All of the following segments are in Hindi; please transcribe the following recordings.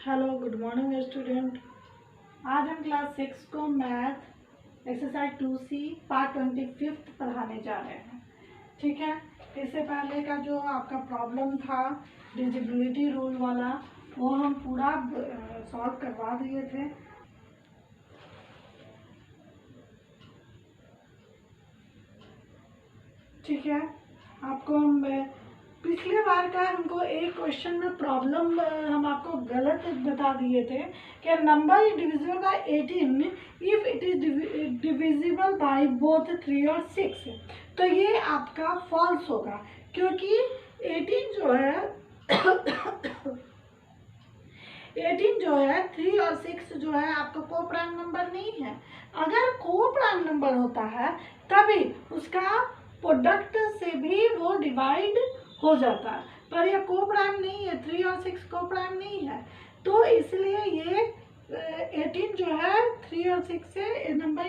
Hello good morning student. आज हम क्लास 6 को मैथ एक्सरसाइज 2C पार्ट 25 पढ़ाने जा रहे हैं। ठीक है, इससे पहले का जो आपका प्रॉब्लम था डिजिबिलिटी रूल वाला वो हम पूरा सॉल्व करवा दिए थे। ठीक है, आपको हम पिछले बार का हमको एक क्वेश्चन में प्रॉब्लम हम आपको गलत बता दिए थे कि number is divisible by 18 if it is divisible by both 3 और 6। तो ये आपका फॉल्स होगा क्योंकि 18 जो है 18 जो है 3 और 6 जो है आपका को प्राइम नंबर नहीं है। अगर को प्राइम नंबर होता है तभी उसका प्रोडक्ट से भी वो डिवाइड हो जाता है, पर ये को प्राइम नहीं है, 3 और 6 को प्राइम नहीं है। तो इसलिए ये 18 जो है 3 और 6 से number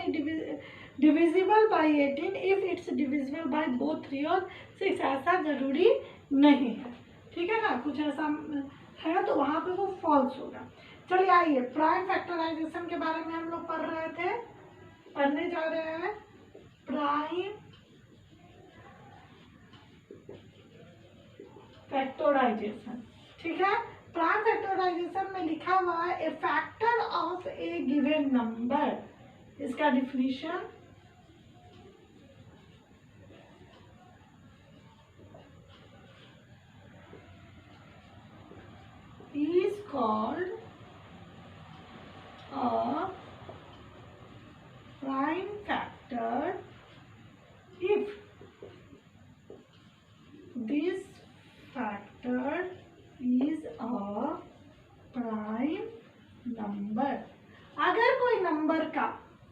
divisible by 18 if it's divisible by both 3 और 6। ऐसा जरूरी नहीं है, ठीक है ना। कुछ ऐसा है तो वहाँ पे वो फॉल्स होगा। चलिए आइए, प्राइम फैक्टराइजेशन के बारे में हम लोग पढ़ने जा रहे हैं। प्राइम फैक्टराइजेशन, ठीक है। प्राइम फैक्टराइजेशन में लिखा हुआ है a factor of a given number. इसका definition is called a prime factor if this factor is a prime number। अगर कोई नंबर का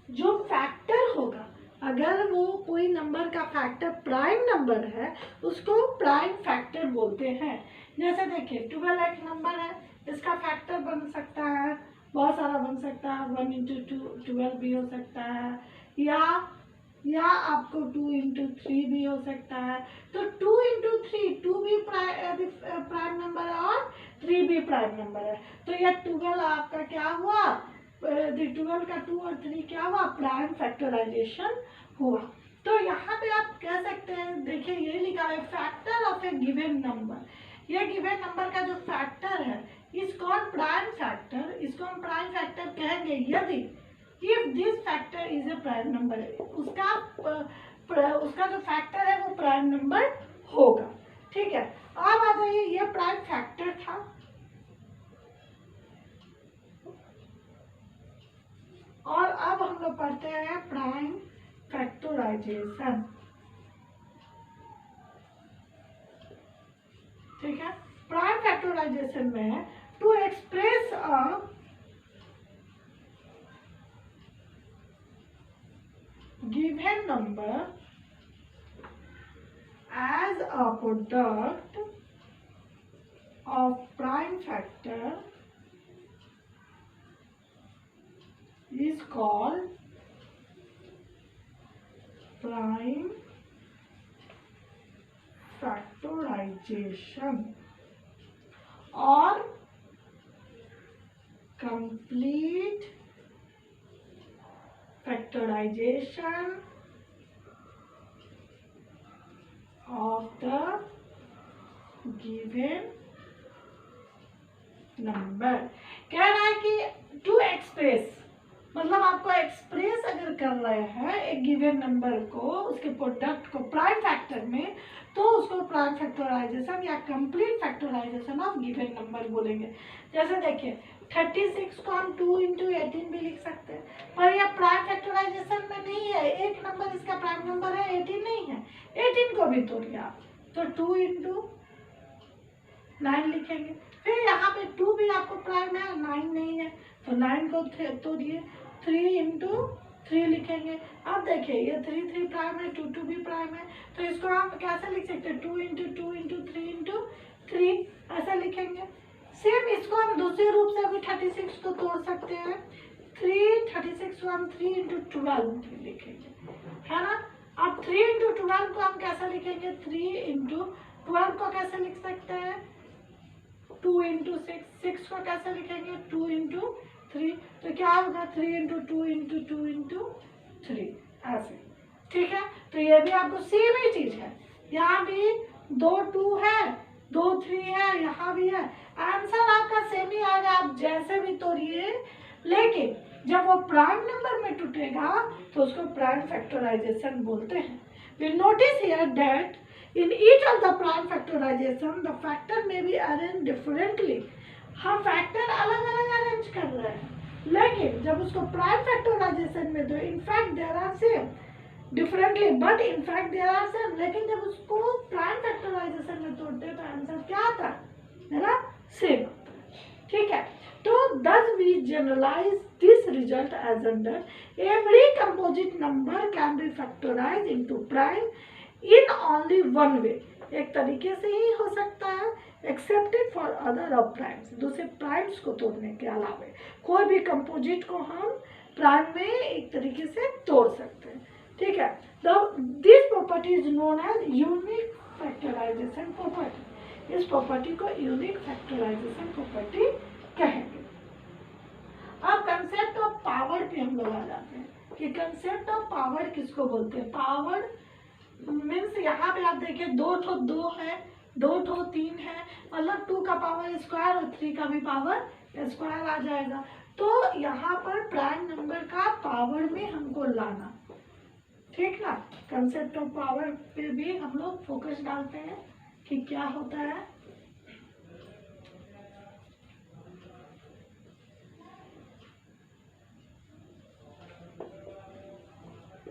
जो फैक्टर होगा, अगर वो कोई नंबर का फैक्टर प्राइम नंबर है उसको प्राइम फैक्टर बोलते हैं। जैसे देखिए 12 एक नंबर है, इसका फैक्टर बन सकता है, बहुत सारा बन सकता है, 1 × 2 12 भी हो सकता है, या आपको 2 × 3 भी हो सकता है। तो 2 × 3 2 भी प्राइम नंबर है और 3 भी प्राइम नंबर है। तो ये 12 आपका क्या हुआ, 12 का 2 और 3 क्या हुआ, प्राइम फैक्टराइजेशन हुआ। तो यहाँ पे आप कह सकते हैं, देखिए ये लिखा है factor of a given number. ये गिवन नंबर का जो फैक्टर है इस कॉल्ड प्राइम फैक्टर। इसको हम प्राइम फैक्टर कहेंगे यदि if this factor is a prime number, उसका जो फैक्टर है वो प्राइम नंबर होगा। ठीक है, अब आ जाइए, ये प्राइम फैक्टर था। और अब हम लोग पढ़ते हैं प्राइम फैक्टराइजेशन। ठीक है, प्राइम फैक्टराइजेशन में to express a given number as a product of prime factor is called prime factorization or complete factorization of the given number। कह रहा है कि टू एक्सप्रेस, मतलब आपको एक्सप्रेस अगर कर रहे हैं एक गिवन नंबर को, उसके प्रोडक्ट को प्राइम फैक्टर में, तो उसको प्राइम फैक्टराइजेशन या complete factorisation of given number बोलेंगे। जैसे देखिए 36 को हम 2 × 18 भी लिख सकते हैं, पर यह प्राइम फैक्टराइजेशन में नहीं है। एक नंबर इसका प्राइम नंबर है, 18 नहीं है। 18 को भी तोड़िए आप, तो 2 × 9 लिखेंगे। फिर यहाँ पे 2 भी आपको प्राइम है, 9 नहीं है, तो 9 को तोड़िए, 3 × 3 लिखेंगे। अब देखिए ये 3 3 प्राइम है, 2 2 भी प्राइम है, तो इसको आप कैसे लिख सकते हैं, 2 × 2 × 3 × 3 ऐसा लिखेंगे। सेम इसको हम दूसरे रूप से अभी 36 को तोड़ सकते हैं, 36 को हम 3 × 12 लिखेंगे, है ना। अब 3 × 12 को हम कैसे लिखेंगे, 3 × 12 को कैसे लिख सकते हैं, 2 इंटू 6 को कैसे लिखेंगे 2 इंटू 3, तो क्या होगा 3 इंटू 2 इंटू 2 इंटू 3 ऐसे। ठीक है, तो ये भी आपको सेम ही चीज है, यहाँ भी 2 2 है 2 3 है, यहाँ भी है, आंसर आपका सेम ही आएगा, आप जैसे भी तोड़िए। लेकिन जब वो प्राइम नंबर में टूटेगा तो उसको प्राइम फैक्टराइजेशन बोलते हैं। We notice here that in each of the prime factorization the factor may be arranged differently। हम फैक्टर अलग अलग अरेंज कर रहे हैं, लेकिन जब उसको प्राइम फैक्टराइजेशन में दो in fact there are same differently but in fact there are same, लेकिन जब उसको प्राइम फैक्टराइजेशन में तोड़ते हैं तो आंसर क्या आता है ना, सेम आता है। ठीक है, तो thus we generalize this result as under every composite number can be factorized into prime in only one way। एक तरीके से ही हो सकता है accepted for other of primes, दूसरे प्राइम्स को तोड़ने के अलावा कोई भी कंपोजिट को हम प्राइम में एक तरीके से तोड़ सकते हैं। ठीक है, this property is known as unique factorisation property. इस प्रॉपर्टी को यूनिक फैक्टराइजेशन प्रॉपर्टी कहेंगे। अब कंसेप्ट ऑफ पावर पे हम लोग आ जाते हैं कि कंसेप्ट ऑफ पावर किसको बोलते हैं। पावर मीन्स यहाँ पे आप देखिए 2 ठो 2 है, 2 ठो 3 है, मतलब 2 का पावर स्क्वायर और 3 का भी पावर स्क्वायर आ जाएगा। तो यहाँ पर प्राइम नंबर का पावर में हमको लाना, ठीक ना। कंसेप्ट ऑफ पावर पे भी हम लोग फोकस डालते हैं कि क्या होता है।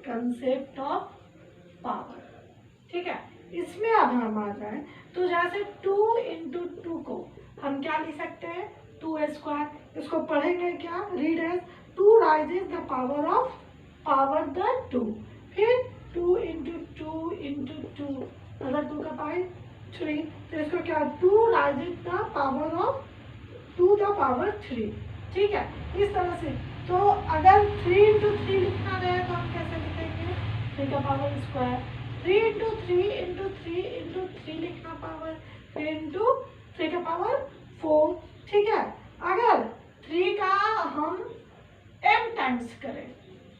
कंसेप्ट ऑफ पावर, ठीक है, इसमें अब हम आ जाए तो जैसे 2 इंटू 2 को हम क्या लिख सकते हैं 2 स्क्वायर। इसको पढ़ेंगे क्या, read as 2 raises the power of power the 2, फिर 2 इंटू 2 इंटू 2 मतलब 2 का पावर 3, तो इसको क्या 2 raises the power of 2 the power 3। ठीक है, इस तरह से। तो अगर 3 इंटू 3 लिखना रहे तो हम कैसे लिखेंगे 3 का power square, 3 into 3 into 3 into 3 लिखना पावर, फिर इंटू 3 का पावर 4। ठीक है, अगर 3 का हम m टाइम्स करें,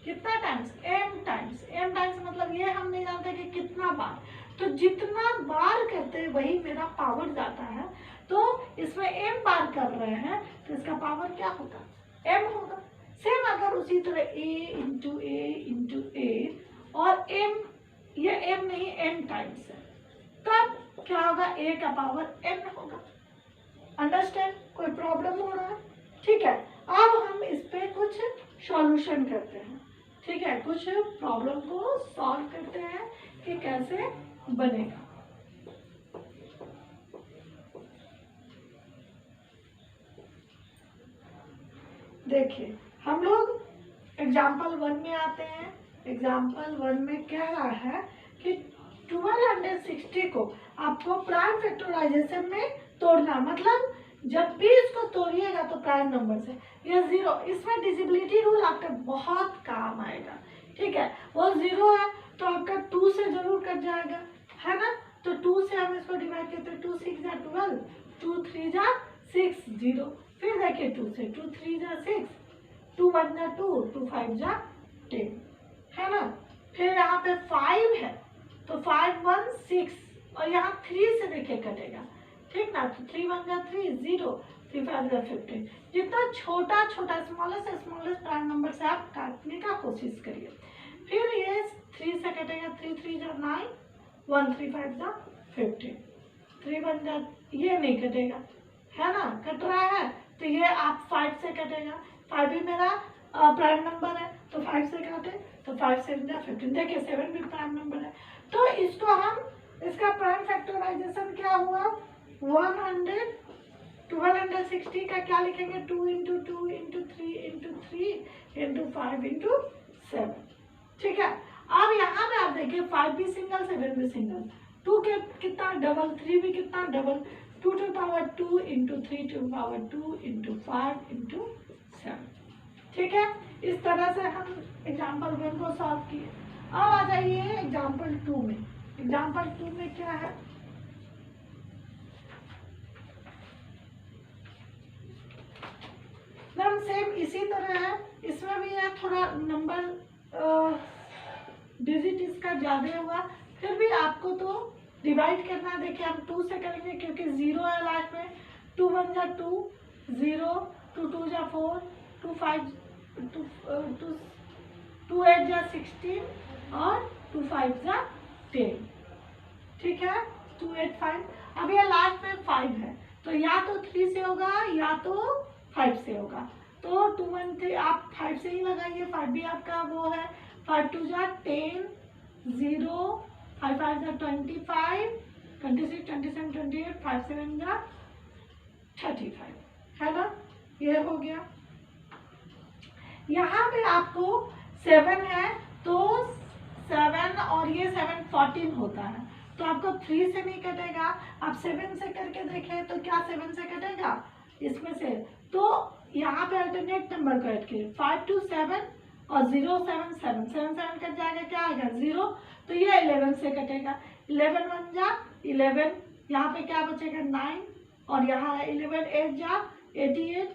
कितना टाइम्स m टाइम्स मतलब ये हम नहीं जानते कि कितना बार, तो जितना बार करते हैं वही मेरा पावर जाता है। तो इसमें m बार कर रहे हैं तो इसका पावर क्या होगा m होगा। सेम अगर उसी तरह a इंटू a और m, ये m नहीं n टाइम्स है, तब क्या होगा a का पावर n होगा। अंडरस्टैंड, कोई प्रॉब्लम हो रहा है। ठीक है, अब हम इस पे कुछ सॉल्यूशन करते हैं। ठीक है, कुछ प्रॉब्लम को सॉल्व करते हैं कि कैसे बनेगा। देखिए हम लोग एग्जाम्पल 1 में आते हैं। एग्जाम्पल 1 में कह रहा है कि 1260 को आपको प्राइम फैक्टराइजेशन में तोड़ना, मतलब जब भी इसको तोड़िएगा तो प्राइम नंबर से, ये 0, इसमें डिजिबिलिटी रूल आपका बहुत काम आएगा। ठीक है, वो 0 है तो आपका 2 से जरूर कट जाएगा, है ना। तो 2 से हम इसको डिवाइड करते हैं, 2 6 जा 12, 2 3 जा 6 0, फिर देखिए 2 से 2 3 जा 6, 2 1 जा 2, 2 5 जा 10, है ना। फिर यहाँ पे 5 है तो 5 1 6 और यहाँ 3 से देखिए कटेगा, ठीक ना। तो 3 1 जा 3 0, 3 5 जा 15। जितना छोटा छोटा स्मॉलेस्ट प्राइम नंबर से आप काटने का कोशिश करिए। फिर ये 3 से कटेगा, 3 3 जा 9, 1 3 5 जा 15, 3 1 जा, ये नहीं कटेगा, है ना, कट रहा है तो ये आप 5 से कटेगा, 5 भी मेरा प्राइम नंबर है तो 5 से काटे तो 5 से 15, देखिए 7 भी प्राइम नंबर है। तो इसको हम, इसका प्राइम फैक्टराइजेशन क्या हुआ 1260 का क्या लिखेंगे 2 into 2 into 3 into 3 into 5 into 7। ठीक है, अब यहाँ पे आप देखिए 5 भी सिंगल 7 भी सिंगल, 2 के कितना डबल, 3 भी कितना double, 2 to power 2 into 3 to power 2 into 5 into 7। ठीक है, इस तरह से हम एग्जाम्पल 1 को सॉल्व किए। अब आ जाइए एग्जाम्पल 2 में। एग्जाम्पल 2 में क्या है, एकदम सेम इसी तरह है, इसमें भी है थोड़ा नंबर डिजिट इसका ज़्यादा हुआ, फिर भी आपको तो डिवाइड करना है। देखिए हम 2 से करेंगे क्योंकि 0 है लास्ट में। 2 1 जा 2 0, 2 2 जा 4, 2 5 2 8 जा 16 और 2 5 जा 10। ठीक है, 2 8 5। अब ये लास्ट में 5 है, तो या तो 3 से होगा या तो 5 से होगा। तो 2 1 3 आप 5 से ही लगाइए, 5 भी आपका वो है। 5 2 जा 10, 0, 5 5 जा 25, 26 27 28, 5 7 जा 35, है ना, ये हो गया। यहाँ पे आपको 7 है, तो 7 और ये 7 14 होता है, तो आपको 3 से नहीं कटेगा। आप 7 से करके देखें तो क्या 7 से कटेगा इसमें से, तो यहाँ पे अल्टरनेट नंबर को ऐड किए, 5 2 7 और 0 7 7 7 7 कट जाएगा, क्या आएगा 0, तो ये 11 से कटेगा। 11 1 जा 11, यहाँ पे क्या बचेगा 9, और यहाँ 11 8 जा 88,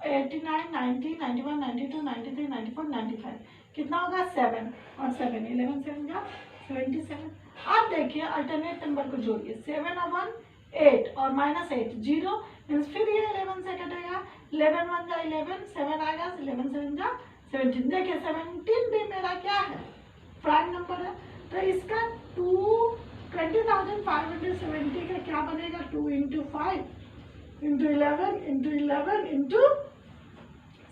89 90 91 92 93 94 95, कितना होगा 7 और 7 11 7 जा 77। अब देखिए अल्टरनेट नंबर को जोड़िए, 7 और 1 8 और -8 0, मीन्स फिर ये 11 से कटेगा। 11 1 जा 11, 7 आएगा, 11 7 जा 17। देखिए 17 भी मेरा क्या है, प्राइम नंबर है, तो इसका 20,570 का क्या बनेगा, 2 × 5 × 11 × 11 ×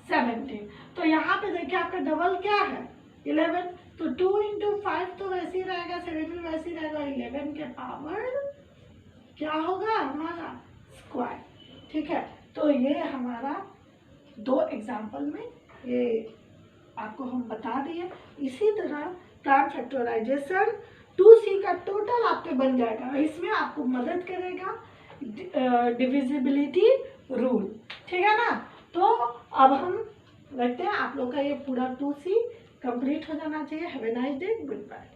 17। तो यहाँ पे देखिए आपका डबल क्या है 11, तो 2 × 5 तो वैसे ही रहेगा, 7 भी वैसे ही रहेगा, 11 के पावर क्या होगा हमारा स्क्वायर। ठीक है, तो ये हमारा 2 एग्जाम्पल में ये आपको हम बता दिए। इसी तरह प्राइम फैक्टराइजेशन 2c का टोटल आपके बन जाएगा, इसमें आपको मदद करेगा डिविजिबिलिटी रूल। ठीक है ना, तो अब हम रखते हैं, आप लोग का ये पूरा 2c कंप्लीट हो जाना चाहिए। Have a nice day, good bye.